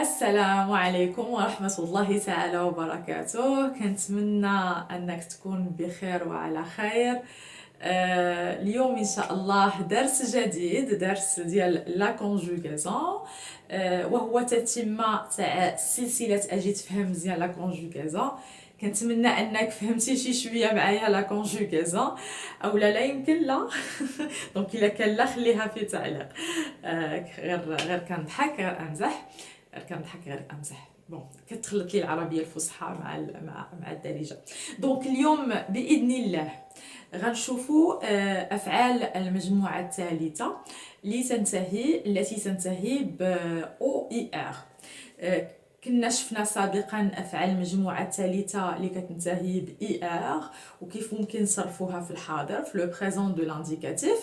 السلام عليكم ورحمة الله تعالى وبركاته. كنتمنى أنك تكون بخير وعلى خير. اليوم إن شاء الله درس جديد، درس ديال لا كونجوغازون، وهو تتمة تاع سلسلة أجي تفهم مزيان لا كونجوغازون. كنتمنى انك فهمتي شي شويه معايا لا كونجوغازون، او لا يمكن لا. دونك الا كان لا خليها في تعليق. غير كنضحك، غير امزح، غير امزح. بون كتخلط لي العربيه الفصحى مع الدارجه. دونك اليوم باذن الله غنشوفوا افعال المجموعه الثالثه التي تنتهي ب او اي ار. كنا شفنا سابقا افعال المجموعه الثالثه اللي كتنتهي ب اي ار وكيف ممكن نصرفوها في الحاضر في لو بريزون دو لانديكاتيف.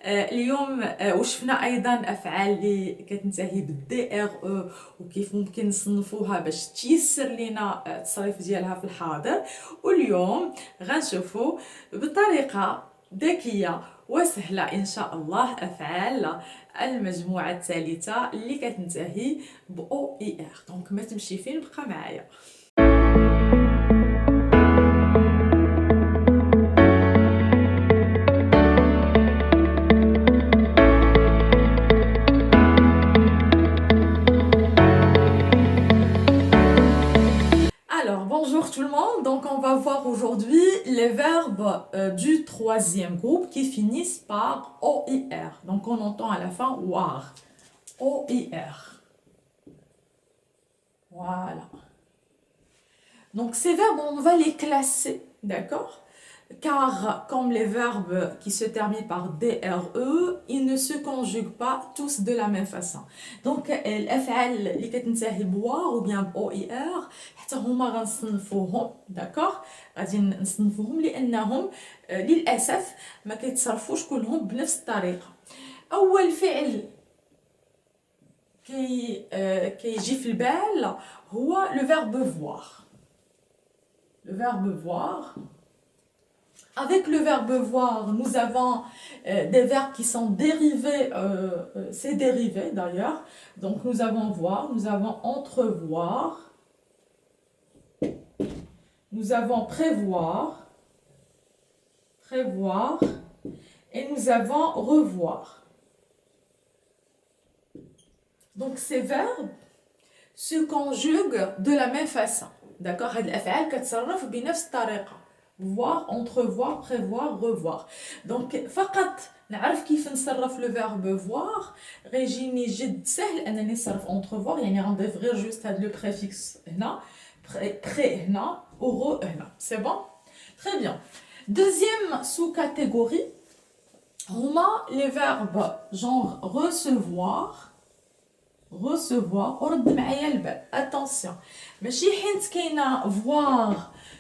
اليوم وشفنا ايضا افعال اللي كتنتهي بالدي ار او وكيف ممكن نصنفوها باش تيسر لنا التصريف ديالها في الحاضر. واليوم غنشوفوا بطريقه ذكيه وسهله ان شاء الله افعال المجموعه الثالثه اللي كتنتهي ب او اي ار. دونك ما تمشي فين، بقى معايا. Bonjour tout le monde, donc on va voir aujourd'hui les verbes du troisième groupe qui finissent par OIR. Donc on entend à la fin WAR. OIR. Voilà. Donc ces verbes, on va les classer, d'accord? Car comme les verbes qui se terminent par DRE, ils ne se conjuguent pas tous de la même façon. Donc الأفعال اللي كتنتهي بوار ou bien OIR حتى هما غنصنفوهم، d'accord؟ غادي نصنفوهم لأنهم للأسف ما كيتصرفوش كلهم بنفس الطريقة. أول فعل كيجي في البال هو le verbe voir. Le verbe voir. Avec le verbe voir, nous avons des verbes qui sont dérivés, c'est dérivé d'ailleurs. Donc nous avons voir, nous avons entrevoir, nous avons prévoir, et nous avons revoir. Donc ces verbes se conjuguent de la même façon. D'accord? هاد الأفعال كتصرف بنفس الطريقة. voir, entrevoir, prévoir, revoir. Donc فقط نعرف كيف نصرف لو فيرب voir. غيجيني جد سهل انني نصرف entrevoir، يعني غنضيف غير جوست هاد لو بريفيكس هنا، pré هنا و re هنا. C'est bon? Très bien. Deuxième sous-catégorie هما les verbes genre recevoir. ورد معايا البال. attention ماشي حيت كاينه voir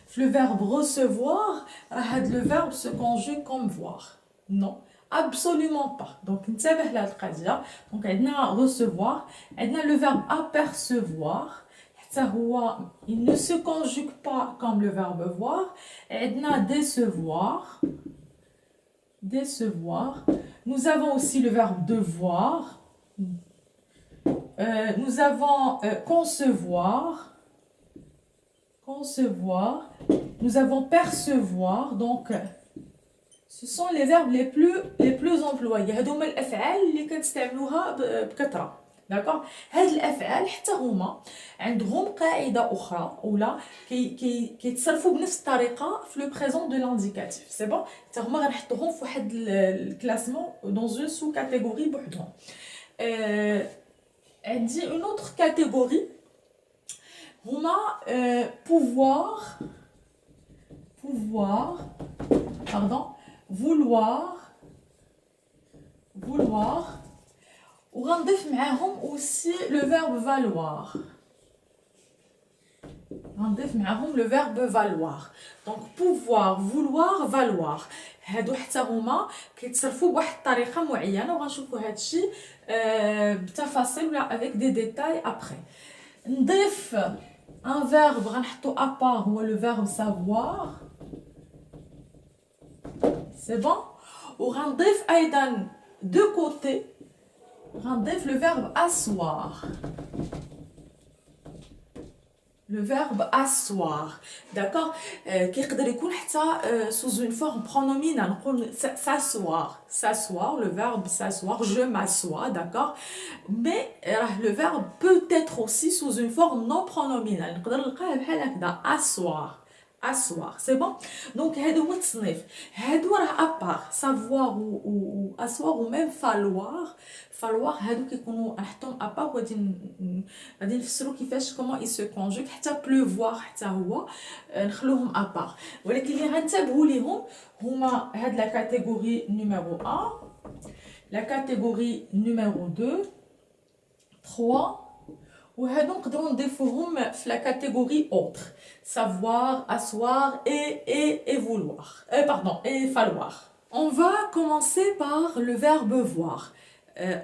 في le verbe recevoir هاد le verbe se conjugue comme voir. non, absolument pas. donc انتبه لهاد القضيه. donc عندنا recevoir، عندنا le verbe apercevoir حتى هو il ne se conjugue pas comme le verbe voir. عندنا décevoir. nous avons aussi le verbe devoir. nous avons concevoir, nous avons percevoir. donc ce sont les verbes les plus employés. هادوما الافعال اللي كنستعملوها بكثره. d'accord. هاد الافعال حتى هما عندهم قاعده اخرى اولا كيتصرفوا بنفس الطريقه في لو بريزون دو لانديكاتيف. سي بون حتى هما غنحطوهم في واحد الكلاسمون دون اون سو كاتيجوري بوحدهم. Elle dit une autre catégorie. هما vouloir وغنضيف معاهم aussi le verbe valoir. le verbe valoir. donc pouvoir, vouloir, valoir هادو حتى هما كيتصرفوا بواحد الطريقه معينه وغنشوفوا هادشي بتفاصيل ولا avec des détails après. نضيف un verbe غنحطو à part هو le verbe savoir. c'est bon. وغنضيف ايضا de côté غنضيف le verbe asseoir. le verbe asseoir, d'accord? كيقدر يكون حتى sous une forme pronominale, نقول s'asseoir, le verbe s'asseoir, je m'assois, d'accord? Mais le verbe peut être aussi sous une forme non pronominale, نقدر نلقاه بحال هكذا asseoir, c'est bon? Donc هادو هو التصنيف. هادو راه ابار savoir ou asseoir ou même falloir هادو كيكونوا نحطهم ابار غادي نفسروا كيفاش كومون اي سو كونجوغ. حتى بلوفوار حتى هو نخلوهم ابار، ولكن اللي غنتبهوا ليهم هما هاد لا كاتيجوري نيميرو 1، لا كاتيجوري نيميرو 2، 3، وهادو نقدروا نضيفوهم في لا كاتيجوري اوتر، savoir, asseoir et vouloir. Et falloir. On va commencer par le verbe voir.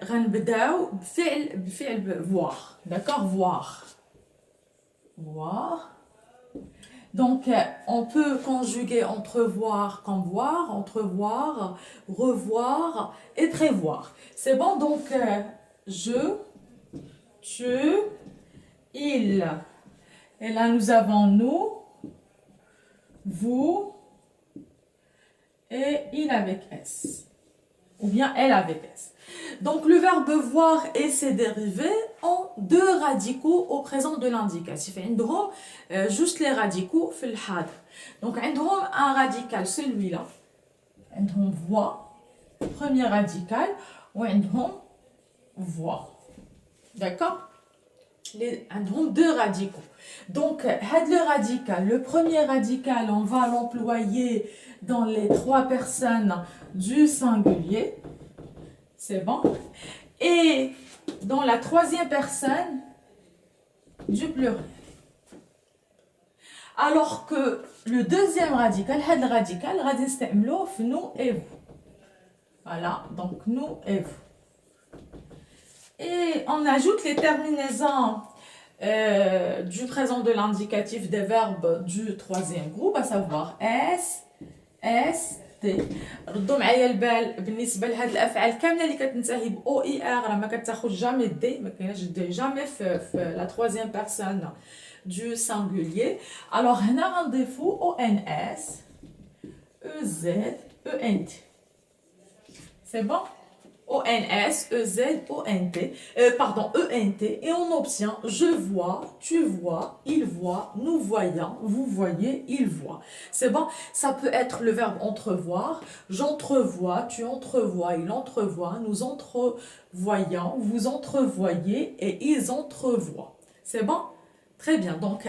غنبداو بفعل voir. D'accord, voir. Voir. Donc on peut conjuguer entrevoir comme voir, entrevoir, revoir et prévoir. C'est bon, donc je, tu, il. Et là, nous avons nous, vous et il avec S. Ou bien elle avec S. Donc, le verbe voir et ses dérivés ont deux radicaux au présent de l'indicatif. عندهم juste les radicaux في الحاضر. Donc, عندهم un radical, celui-là. عندهم voix, premier radical, ou عندهم voix. D'accord? عندهم deux radicaux. Donc, le radical, le premier radical, on va l'employer dans les trois personnes du singulier. C'est bon. Et dans la troisième personne du pluriel. Alors que le deuxième radical, le radical, nous et vous. Voilà, donc nous et vous. Et on ajoute les terminaisons du présent de l'indicatif des verbes du troisième groupe, à savoir S, T. ردوا معايا البال بالنسبه لهاد الافعال كامله اللي كتنتهي ب او اي ار، راه ما كتاخذ جامي دي، ما كايناش دي جامي في لا troisième personne du singulier. Alors هنا غنضيفوا او ان اس، او زد، او ان تي. C'est bon? O-N-S, E-Z, O-N-T, pardon, E-N-T, et on obtient je vois, tu vois, il voit, nous voyons, vous voyez, il voit. C'est bon? Ça peut être le verbe entrevoir, j'entrevois, tu entrevois, il entrevoit, nous entrevoyons, vous entrevoyez et ils entrevoient. C'est bon? Très bien, donc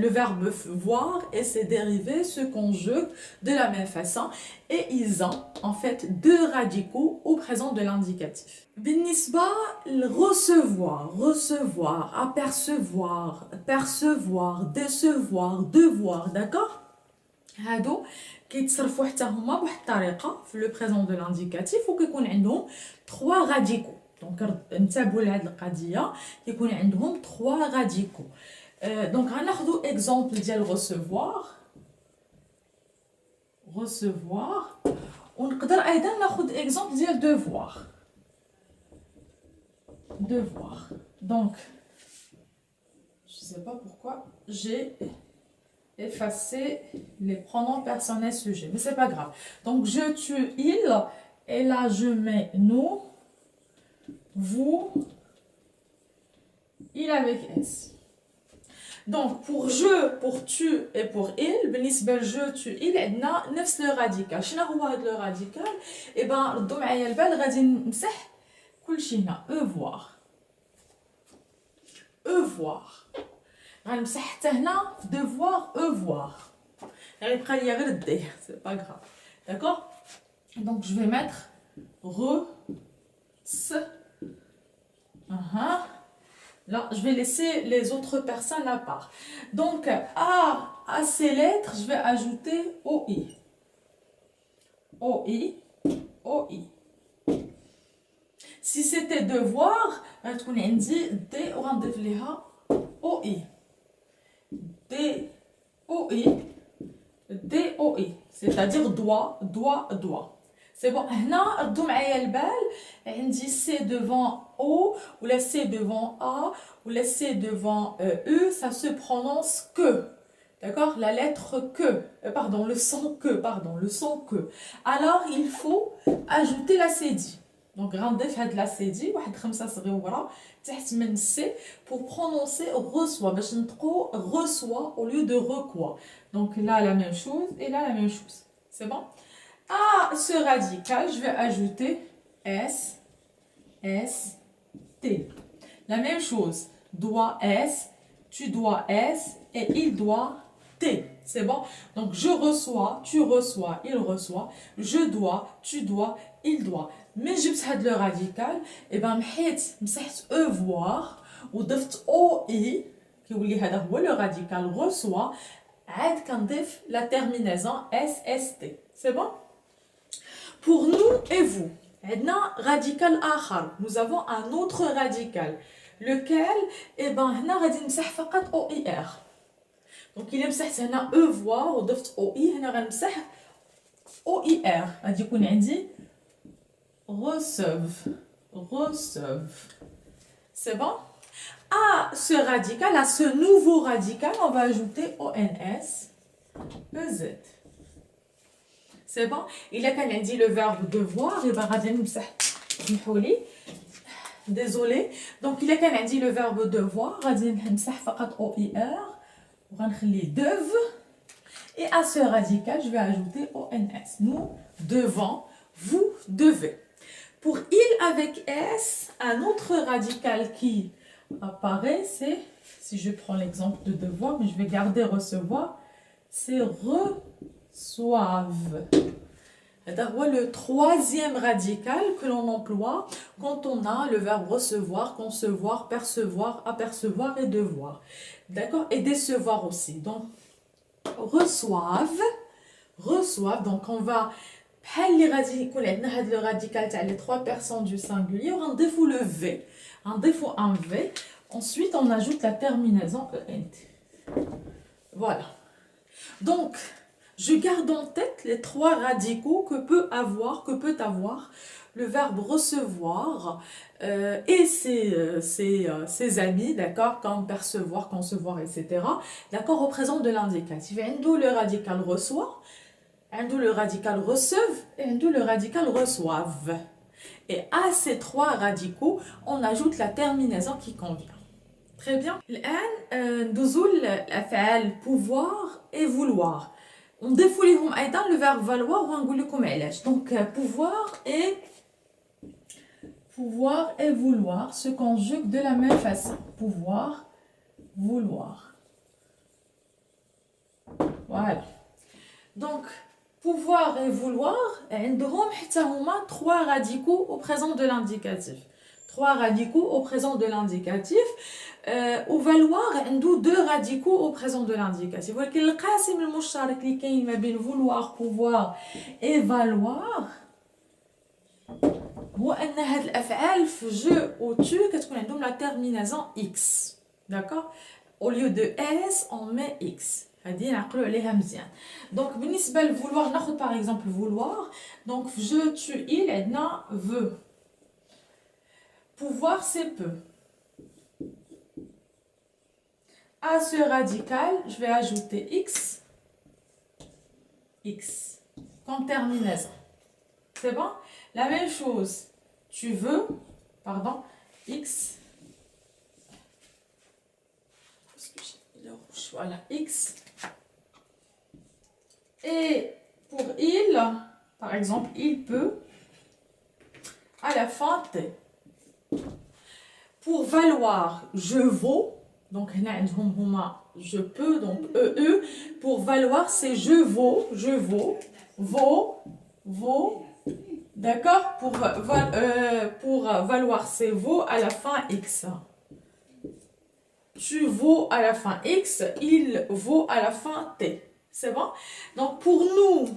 le verbe voir et ses dérivés se conjuguent de la même façon et ils ont en fait deux radicaux au présent de l'indicatif. بالنسبة recevoir, apercevoir, percevoir, décevoir, devoir, d'accord? هادو كيتصرفوا حتى هما بواحد الطريقة في le présent de l'indicatif وكيكون عندهم trois radicaux. Donc, نتابعوا لهاد القضيه كيكون عندهم 3 radicaux. Donc غناخذوا exemple ديال recevoir ونقدر ايضا ناخذ exemple ديال devoir. Donc je sais pas pourquoi j'ai effacé les pronoms personnels sujets, mais c'est pas grave. Donc je, tu, il, et là je mets nous, vous, il avec S. Donc pour je, pour tu et pour il, بالنسبة je, tu, il عندنا نفس le radical. شنو هو هذا le radical؟ et ben ردوا معايا البال غادي نمسح كلشي هنا voir. غنمسح حتى هنا في devoir voir. يعني بقى ليا غير الدي، c'est pas grave. D'accord؟ Donc je vais mettre Là, je vais laisser les autres personnes à part. Donc, à ces lettres, je vais ajouter OI. OI. Si c'était devoir, on a dit D, on va dire OI. DOI. C'est-à-dire doit. C'est bon. هنا ردوا معايا البال. عندي C devant O ou la C devant A ou la C devant E, ça se prononce que. D'accord? La lettre que. Pardon, le son que. Pardon, le son que. Alors, il faut ajouter la CD. Donc, غنضيف هاد la CD واحد 5 صغيورة تحت من C pour prononcer reçoit. باش نطقو reçoit au lieu de reçoit. Donc là, la même chose et là, la même chose. C'est bon? À ce radical, je vais ajouter S, S, T. La même chose. Doit S, tu dois S et il doit T. C'est bon? Donc je reçois, tu reçois, il reçoit. Je dois, tu dois, il doit. Mais je vais le radical. Et ben, مسحت E voir ou ضفت OI qui هذا هو le radical reçoit. عاد كنضيف la terminaison SST. C'est bon? Pour nous et vous, radical آخر. Nous avons un autre radical. Lequel? Eh ben, هنا غادي نمسح فقط OIR. Donc il مسحت هنا E voir وضفت OI. هنا غنمسح OIR. غادي يكون عندي receive. C'est bon? À ce radical, à ce nouveau radical, on va ajouter ONS, EZ. C'est bon? Il y a quand même dit le verbe devoir, et ben désolé. Donc il y a quand même dit le verbe devoir, OIR, dev. Et à ce radical, je vais ajouter ONS. Nous devons, vous devez. Pour il avec S, un autre radical qui apparaît, c'est, si je prends l'exemple de devoir, mais je vais garder recevoir, c'est reçoivent. C'est le troisième radical que l'on emploie quand on a le verbe recevoir, concevoir, percevoir, apercevoir et devoir. D'accord? Et décevoir aussi. Donc, reçoivent, donc on va le radical les trois personnes du singulier, on défaut le V, on défaut un V, ensuite on ajoute la terminaison ENT. Voilà. Donc, je garde en tête les trois radicaux que peut avoir le verbe recevoir et ses amis, d'accord, comme percevoir, concevoir, etc. D'accord, représentent de l'indicatif. D'où le radical reçoit, d'où le radical receive et d'où le radical reçoivent. Et à ces trois radicaux, on ajoute la terminaison qui convient. Très bien. الآن ندوزو الأفعال pouvoir et vouloir. On défoule le verbe valoir ou on علاش. Donc pouvoir et vouloir se conjuguent de la même façon. Pouvoir, vouloir. Voilà. Donc pouvoir et vouloir, عندهم حتى هما trois radicaux au présent de l'indicatif. Trois radicaux au présent de l'indicatif. Au valoir, عنده deux radicaux au présent de l'indicatif. ولكن القاسم المشترك اللي كاين ما بين vouloir, pouvoir et valoir هو ان هاد الافعال في جو او tu كتكون عندهم la terminaison x. D'accord? Au lieu de s, on met x. هادي نعقلوا عليها مزيان. Donc بالنسبه لvouloir ناخذ par exemple vouloir. Donc في je, tu, il عندنا veut. Pouvoir, c'est peut. À ce radical, je vais ajouter x comme terminaison. C'est bon? La même chose. Tu veux, pardon, x. Voilà, x. Et pour il, par exemple, il peut, à la fin, t. Pour valoir, je vaux. Donc, je peux, donc pour valoir, c'est je vaux, vaut, d'accord? Pour valoir, c'est vaut à la fin x. Tu vaux à la fin x, il vaut à la fin t. C'est bon? Donc, pour nous,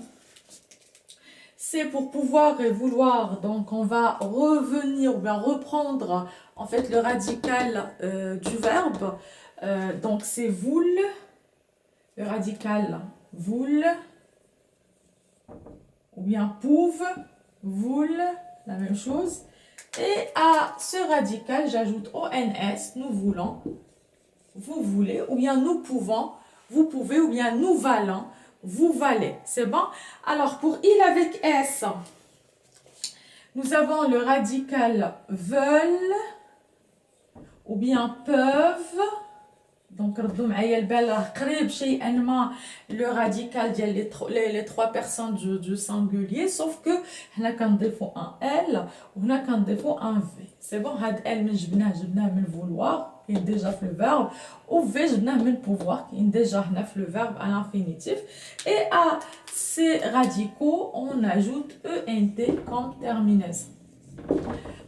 c'est pour pouvoir et vouloir. Donc, on va revenir ou bien reprendre en fait le radical du verbe. Donc, c'est voule, le radical voule, ou bien pouve, voul, la même chose. Et à ce radical, j'ajoute ONS, nous voulons, vous voulez, ou bien nous pouvons, vous pouvez, ou bien nous valons, vous valez. C'est bon? Alors, pour il avec S, nous avons le radical veulent, ou bien peuvent. Donc, ردوا معايا البال راه قريب شيئا ما le radical ديال les trois personnes du singulier, sauf que هنا كنضيفوا un L وهنا كنضيفوا un V. C'est bon, هاد L من جبناه من vouloir كاين ديجا في le verbe, و V جبناه من pouvoir كاين ديجا هنا في le verbe à l'infinitif. Et à ces radicaux, on ajoute ENT comme terminaison.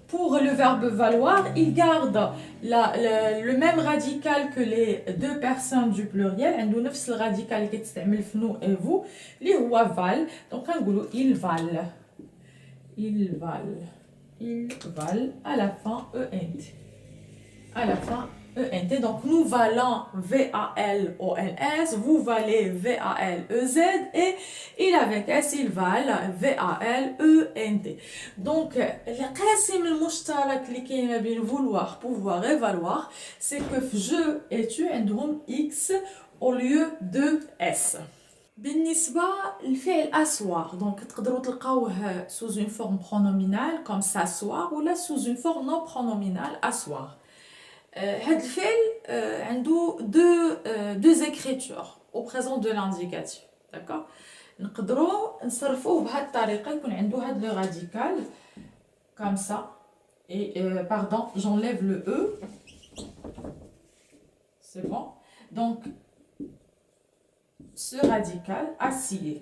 Pour le verbe valoir, il garde le même radical que les deux personnes du pluriel. On a le radical qui est nous et vous, qui est val. Donc on dit ils valent. Ils valent. Ils valent. À la fin, ENT. À la fin, ENT. Donc nous valons V-A-L-O-N-S, vous valez V-A-L-E-Z et il avec S, il valent V-A-L-E-N-T. Donc, le qasim المشترك اللي كاين ما بين vouloir, pouvoir et valoir, c'est que je et tu عندهم X au lieu de S. بالنسبة للفعل asseoir, donc تقدروا تلقاوه sous une forme pronominale comme s'asseoir ou là sous une forme non pronominale asseoir. هاد الفعل عنده deux écritures au présent de l'indicatif, d'accord. نقدروا نصرفوه بهاد الطريقه يكون عنده هاد le radical comme ça et pardon, j'enlève le E, c'est bon. Donc ce radical acier.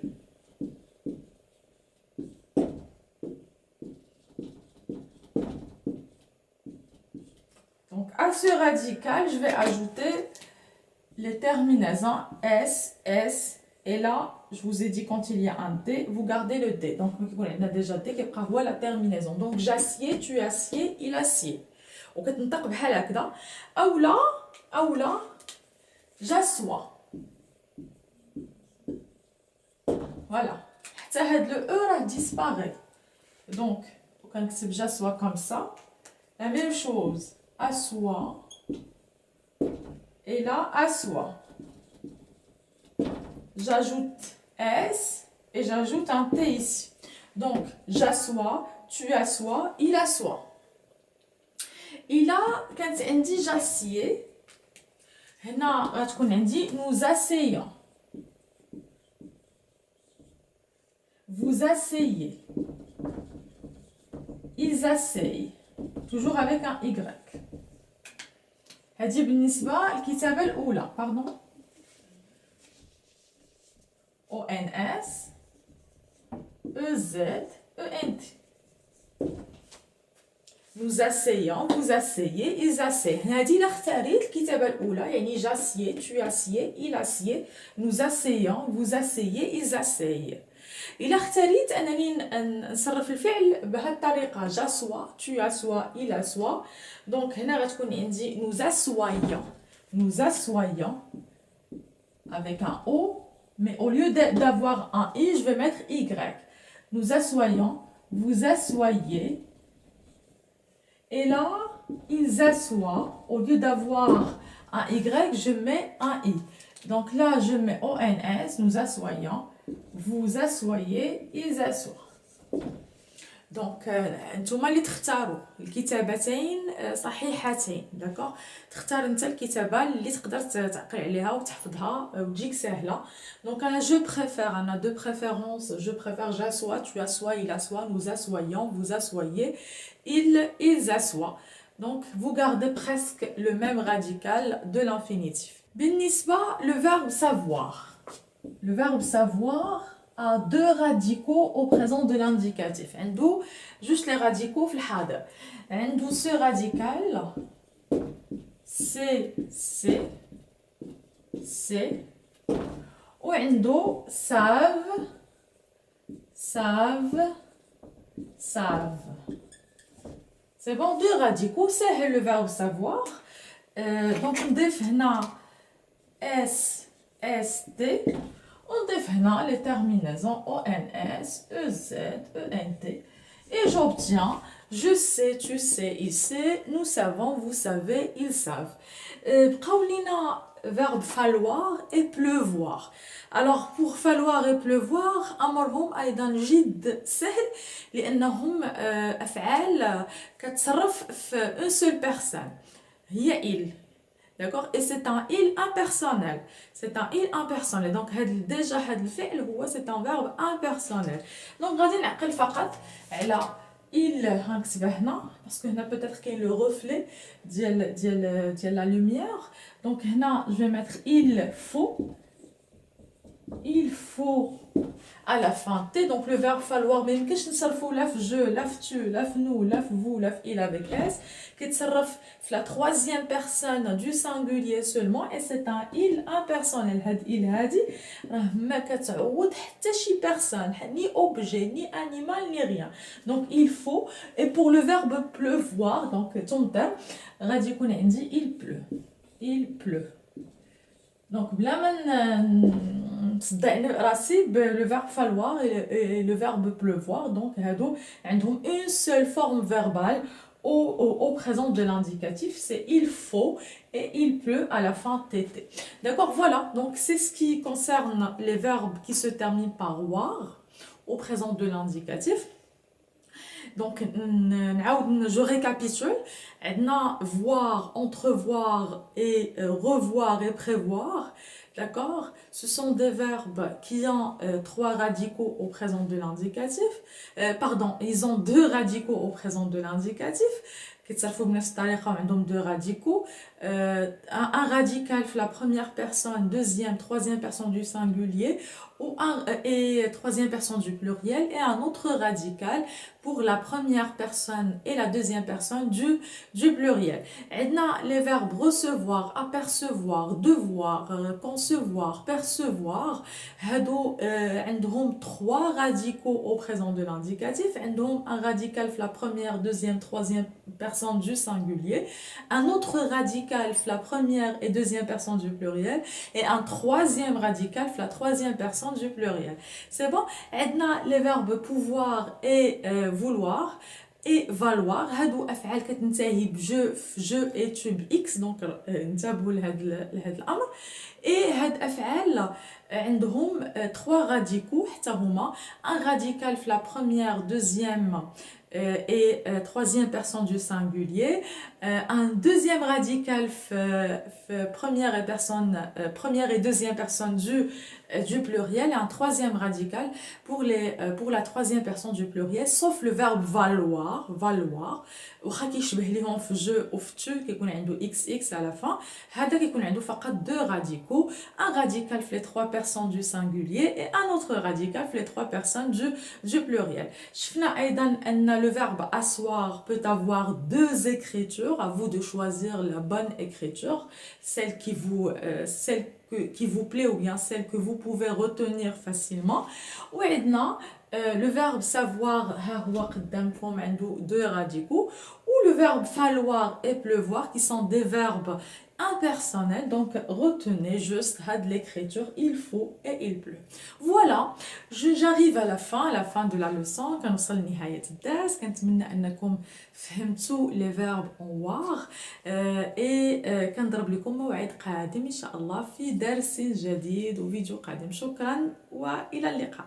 Donc à ce radical, je vais ajouter les terminaisons S, S, et là, je vous ai dit quand il y a un D, vous gardez le D. Donc on a déjà D qui prévoit la terminaison. Donc j'assieds, tu assieds, il assied. وكتنطق بحال هكذا أو لا j'assois. Voilà. حتى هاد le E راه disparaît. Donc كنكتب j'assois comme ça. La même chose. Assois. Et là, assois. J'ajoute S et j'ajoute un T ici. Donc, j'assois, tu assois, il assoit. Et là, quand on dit j'assieds, on dit nous asseyons. Vous asseyez. Ils asseyent. Toujours avec un Y. هذه بالنسبة للكتابة الأولى. Pardon. ONS, EZ, ENT. Nous asseyons, vous asseyez, ils asseyent. هذه اللي اختاريت الكتابة الأولى يعني j'assieds, tu assieds, il assied. Nous asseyons, vous asseyez, ils asseyent. إلا اختاريت أنني نصرف الفعل بهذه الطريقة j'assois, tu assois, il assoit. Donc هنا غتكون عندي nous assoyons avec un O, mais au lieu d'avoir un I, je vais mettre Y. Nous assoyons, vous assoyez. Et là, ils assoient. Au lieu d'avoir un Y, je mets un I. Donc là, je mets ONS, nous assoyons. Vous assoyez, ils assoient. Donc, نتوما اللي تختاروا الكتابتين صحيحتين، داكوغ. تختار انت الكتابه اللي تقدر تعقل عليها وتحفظها وتجيك سهله. Donc انا je préfère, on a deux préférences. Je préfère j'assois, tu assois, il assoit, nous assoyons, vous assoyez, ils assoient. Donc vous gardez presque le même radical de l'infinitif. بالنسبه le verbe savoir. Le verbe savoir a deux radicaux au présent de l'indicatif. عندو juste les radicaux في الحاضر. عندو ce radical C وعندو savent. C'est bon, deux radicaux, c'est le verbe savoir. Donc نضيف هنا S, ST. On définit les terminaisons ONS, EZ, ENT. et j'obtiens je sais, tu sais, il sait, nous savons, vous savez, ils savent. بقاو لينا verbe falloir et pleuvoir. Alors pour falloir et pleuvoir امرهم ايضا جد سهل لانهم افعال كتصرف في une seule personne هي il. D'accord? Et c'est un il impersonnel. C'est un il impersonnel. Donc déjà هذا الفعل هو c'est un verbe impersonnel. Donc غادي نعقل فقط على il هنكتبه هنا parce que هنا peut-être qu'il y a le reflet ديال la lumière. Donc هنا je vais mettre il faut à la fin T, donc le verbe falloir mais يمكنش نصرفو لا في je لا في tu لا في nous لا في vous لا في il avec s كيتصرف في la troisième personne du singulier seulement et c'est un il impersonnel. هاد il هادي راه ما كتعوض حتى شي personne ni objet ni animal ni rien. Donc il faut. Et pour le verbe pleuvoir donc تمطر غادي يكون عندي il pleut. Donc بلا ما نصدع راسي le verbe falloir et le verbe pleuvoir. Donc هادو عندهم une seule forme verbale au présent de l'indicatif, c'est il faut et il pleut à la fin tt. D'accord, voilà, donc c'est ce qui concerne les verbes qui se terminent par war au présent de l'indicatif. Donc je récapitule. On a voir, entrevoir et revoir et prévoir. D'accord? Ce sont des verbes qui ont trois radicaux au présent de l'indicatif. Pardon, ils ont deux radicaux au présent de l'indicatif. كيتصرفوا بنفس الطريقة وعندهم deux radicaux. Un radical pour la première personne, deuxième, troisième personne du singulier et troisième personne du pluriel et un autre radical pour la première personne et la deuxième personne du pluriel. On a les verbes recevoir, apercevoir, devoir, concevoir, percevoir. هادو عندهم trois radicaux au présent de l'indicatif. عندهم un radical pour la première, deuxième, troisième personne du singulier, un autre radical pour la première et deuxième personne du pluriel et un troisième radical pour la troisième personne du pluriel. C'est bon? On a les verbes pouvoir et vouloir et valoir. هادو افعال كتنتهي بجو جو اي تو باكس دونك انتبهوا لهذا الامر. Et هاد افعال عندهم trois radicaux حتى هما un radical في la première, deuxième et troisième personne du singulier, un deuxième radical première et deuxième personne du pluriel et un troisième radical pour la troisième personne du pluriel, sauf le verbe valoir واخا كيشبه ليهم في جو و في تو كيكون عنده xx à la fin. هذا كيكون عنده فقط deux radicaux, un radical pour les trois personnes du singulier et un autre radical pour les trois personnes du pluriel. شفنا ايضا ان le verbe asseoir peut avoir deux écritures. À vous de choisir la bonne écriture, celle qui vous plaît ou bien celle que vous pouvez retenir facilement. وعندنا le verbe savoir ها هو قدامكم عنده deux radicaux, ou le verbe falloir et pleuvoir qui sont des verbes impersonnels. Donc retenez juste l'écriture il faut et il pleut. Voilà, j'arrive à la fin de la leçon. كنوصل لنهاية الدرس. كنتمنى انكم فهمتوا les verbes en war et كنضرب لكم موعد قادم ان شاء الله في درس جديد وفيديو قادم. شكرا والى اللقاء.